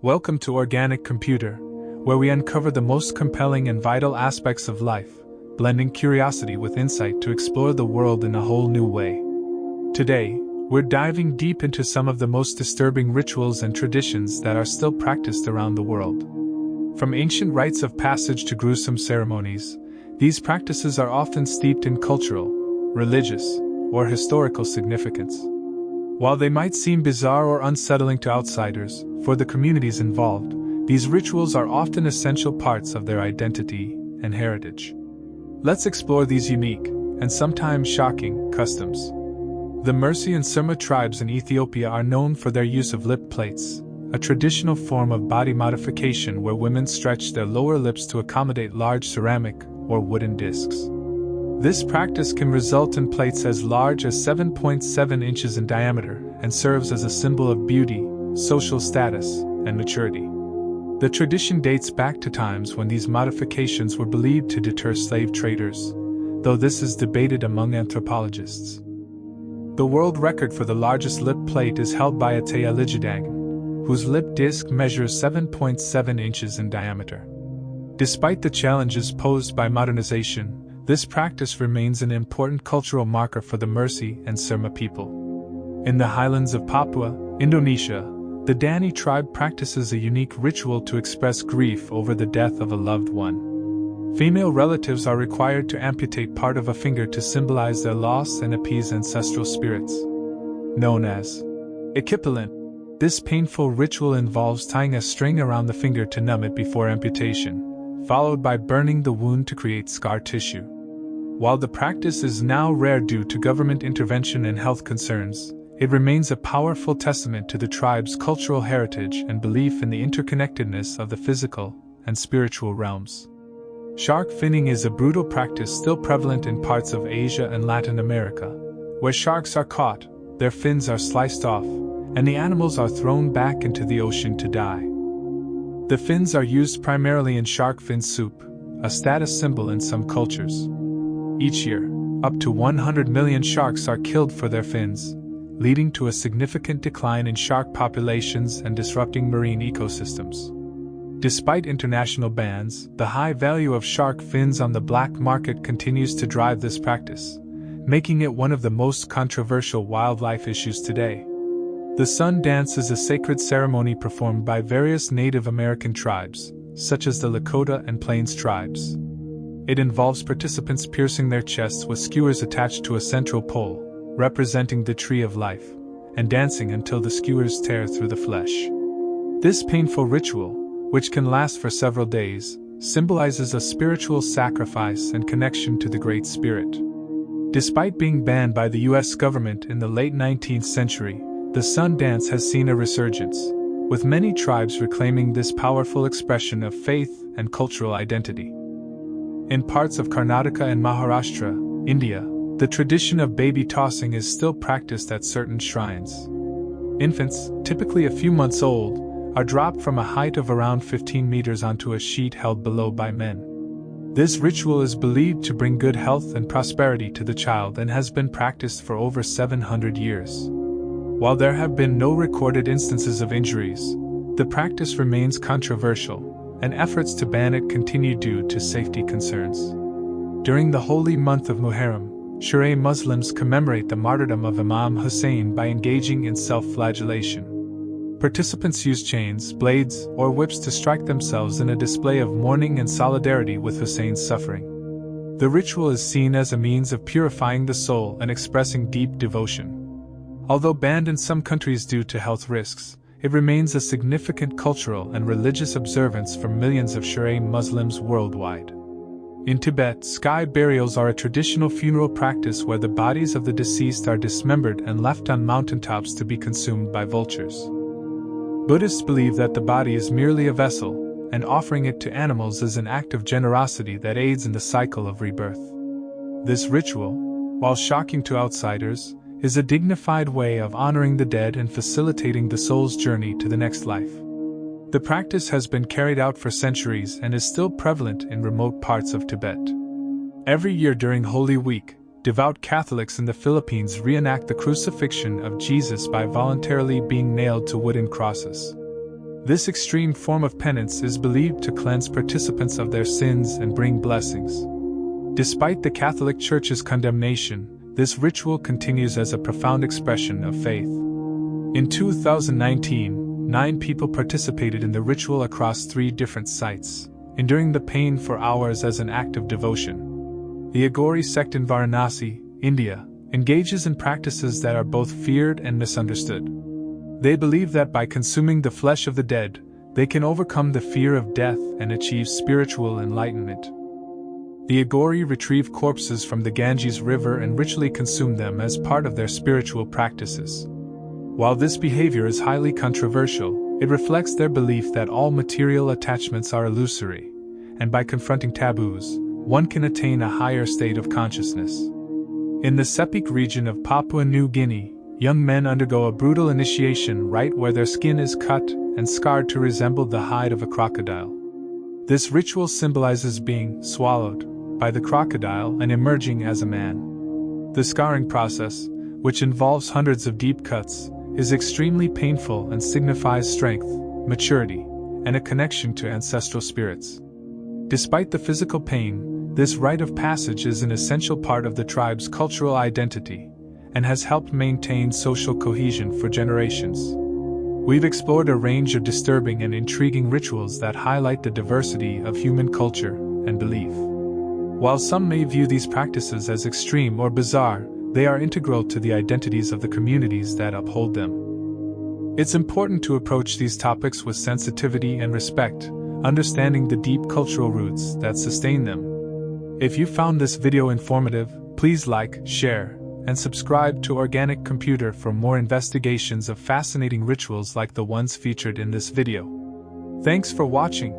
Welcome to Organic Computer, where we uncover the most compelling and vital aspects of life, blending curiosity with insight to explore the world in a whole new way. Today, we're diving deep into some of the most disturbing rituals and traditions that are still practiced around the world. From ancient rites of passage to gruesome ceremonies, these practices are often steeped in cultural, religious, or historical significance. While they might seem bizarre or unsettling to outsiders, for the communities involved, these rituals are often essential parts of their identity and heritage. Let's explore these unique, and sometimes shocking, customs. The Mursi and Surma tribes in Ethiopia are known for their use of lip plates, a traditional form of body modification where women stretch their lower lips to accommodate large ceramic or wooden discs. This practice can result in plates as large as 7.7 inches in diameter and serves as a symbol of beauty, social status, and maturity. The tradition dates back to times when these modifications were believed to deter slave traders, though this is debated among anthropologists. The world record for the largest lip plate is held by Ataya Lijidagan, whose lip disc measures 7.7 inches in diameter. Despite the challenges posed by modernization, this practice remains an important cultural marker for the Mursi and Surma people. In the highlands of Papua, Indonesia, the Dani tribe practices a unique ritual to express grief over the death of a loved one. Female relatives are required to amputate part of a finger to symbolize their loss and appease ancestral spirits. Known as Ikipalan, this painful ritual involves tying a string around the finger to numb it before amputation, followed by burning the wound to create scar tissue. While the practice is now rare due to government intervention and health concerns, it remains a powerful testament to the tribe's cultural heritage and belief in the interconnectedness of the physical and spiritual realms. Shark finning is a brutal practice still prevalent in parts of Asia and Latin America, where sharks are caught, their fins are sliced off, and the animals are thrown back into the ocean to die. The fins are used primarily in shark fin soup, a status symbol in some cultures. Each year, up to 100 million sharks are killed for their fins, leading to a significant decline in shark populations and disrupting marine ecosystems. Despite international bans, the high value of shark fins on the black market continues to drive this practice, making it one of the most controversial wildlife issues today. The sun dance is a sacred ceremony performed by various Native American tribes, such as the Lakota and Plains tribes. It involves participants piercing their chests with skewers attached to a central pole, representing the tree of life, and dancing until the skewers tear through the flesh. This painful ritual, which can last for several days, symbolizes a spiritual sacrifice and connection to the Great Spirit. Despite being banned by the US government in the late 19th century, the sun dance has seen a resurgence, with many tribes reclaiming this powerful expression of faith and cultural identity. In parts of Karnataka and Maharashtra, India, the tradition of baby tossing is still practiced at certain shrines. Infants, typically a few months old, are dropped from a height of around 15 meters onto a sheet held below by men. This ritual is believed to bring good health and prosperity to the child and has been practiced for over 700 years. While there have been no recorded instances of injuries, the practice remains controversial, and efforts to ban it continue due to safety concerns. During the holy month of Muharram, Shi'a Muslims commemorate the martyrdom of Imam Hussein by engaging in self-flagellation. Participants use chains, blades, or whips to strike themselves in a display of mourning and solidarity with Hussein's suffering. The ritual is seen as a means of purifying the soul and expressing deep devotion. Although banned in some countries due to health risks, it remains a significant cultural and religious observance for millions of Shi'a Muslims worldwide. In Tibet, sky burials are a traditional funeral practice where the bodies of the deceased are dismembered and left on mountaintops to be consumed by vultures. Buddhists believe that the body is merely a vessel, and offering it to animals is an act of generosity that aids in the cycle of rebirth. This ritual, while shocking to outsiders, is a dignified way of honoring the dead and facilitating the soul's journey to the next life. The practice has been carried out for centuries and is still prevalent in remote parts of Tibet. Every year during Holy Week, devout Catholics in the Philippines reenact the crucifixion of Jesus by voluntarily being nailed to wooden crosses. This extreme form of penance is believed to cleanse participants of their sins and bring blessings. Despite the Catholic Church's condemnation, this ritual continues as a profound expression of faith. In 2019, 9 people participated in the ritual across 3 different sites, enduring the pain for hours as an act of devotion. The Aghori sect in Varanasi, India, engages in practices that are both feared and misunderstood. They believe that by consuming the flesh of the dead, they can overcome the fear of death and achieve spiritual enlightenment. The Aghori retrieve corpses from the Ganges River and ritually consume them as part of their spiritual practices. While this behavior is highly controversial, it reflects their belief that all material attachments are illusory, and by confronting taboos, one can attain a higher state of consciousness. In the Sepik region of Papua New Guinea, young men undergo a brutal initiation rite where their skin is cut and scarred to resemble the hide of a crocodile. This ritual symbolizes being swallowed by the crocodile and emerging as a man. The scarring process, which involves hundreds of deep cuts, is extremely painful and signifies strength, maturity, and a connection to ancestral spirits. Despite the physical pain, this rite of passage is an essential part of the tribe's cultural identity and has helped maintain social cohesion for generations. We've explored a range of disturbing and intriguing rituals that highlight the diversity of human culture and belief. While some may view these practices as extreme or bizarre, they are integral to the identities of the communities that uphold them. It's important to approach these topics with sensitivity and respect, understanding the deep cultural roots that sustain them. If you found this video informative, please like, share, and subscribe to Organic Computer for more investigations of fascinating rituals like the ones featured in this video. Thanks for watching.